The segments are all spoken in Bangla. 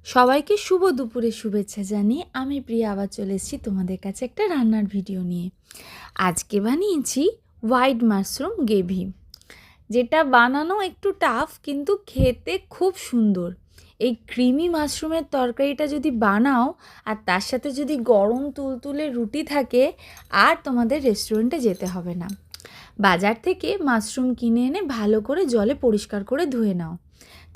সবাইকে শুভ দুপুরে শুভেচ্ছা জানিয়ে আমি প্রিয়া আবার চলে এসেছি তোমাদের কাছে একটা রান্নার ভিডিও নিয়ে। আজকে বানিয়েছি হোয়াইট মাশরুম গ্রেভি, যেটা বানানো একটু টাফ কিন্তু খেতে খুব সুন্দর। এই ক্রিমি মাশরুমের তরকারিটা যদি বানাও আর তার সাথে যদি গরম তুলতুলে রুটি থাকে, আর তোমাদের রেস্টুরেন্টে যেতে হবে না। বাজার থেকে মাশরুম কিনে এনে ভালো করে জলে পরিষ্কার করে ধুয়ে নাও।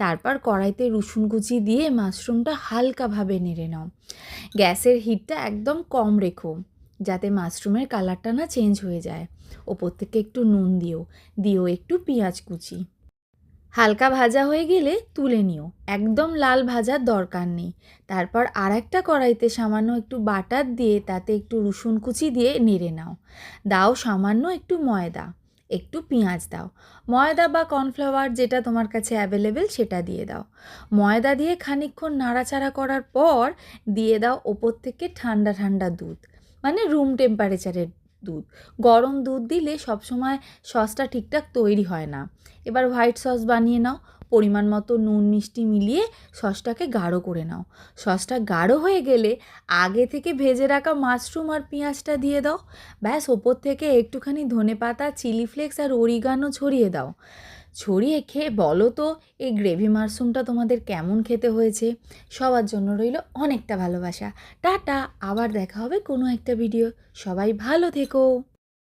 তারপর কড়াইতে রসুন কুচি দিয়ে মাশরুমটা হালকাভাবে নেড়ে নাও। গ্যাসের হিটটা একদম কম রেখো, যাতে মাশরুমের কালারটা না চেঞ্জ হয়ে যায়। ওপর থেকে একটু নুন দিও একটু পেঁয়াজ কুচি। হালকা ভাজা হয়ে গেলে তুলে নিও, একদম লাল ভাজার দরকার নেই। তারপর আর একটা কড়াইতে সামান্য একটু বাটার দিয়ে তাতে একটু রসুন কুচি দিয়ে নেড়ে দাও সামান্য একটু ময়দা, একটু পেঁয়াজ দাও। ময়দা বা কর্নফ্লাওয়ার যেটা তোমার কাছে অ্যাভেলেবেল সেটা দিয়ে দাও। ময়দা দিয়ে খানিকক্ষণ নাড়াচাড়া করার পর দিয়ে দাও ওপর থেকে ঠান্ডা ঠান্ডা দুধ, মানে রুম টেম্পারেচারের দুধ। গরম দুধ দিলে সবসময় সসটা ঠিকঠাক তৈরি হয় না। এবার হোয়াইট সস বানিয়ে নাও। পরিমাণ মতো নুন মিষ্টি মিলিয়ে সসটাকে গাঢ় করে নাও। সসটা গাঢ় হয়ে গেলে আগে থেকে ভেজে রাখা মাশরুম আর পেঁয়াজটা দিয়ে দাও। ব্যাস, ওপর থেকে একটুখানি ধনেপাতা, চিলি ফ্লেক্স আর অরিগানো ছড়িয়ে দাও। ছড়িয়ে খেয়ে বলো তো এই গ্রেভি মাশরুমটা তোমাদের কেমন খেতে হয়েছে। সবার জন্য রইল অনেকটা ভালোবাসা। টাটা, আবার দেখা হবে কোনো একটা ভিডিও। সবাই ভালো থেকো।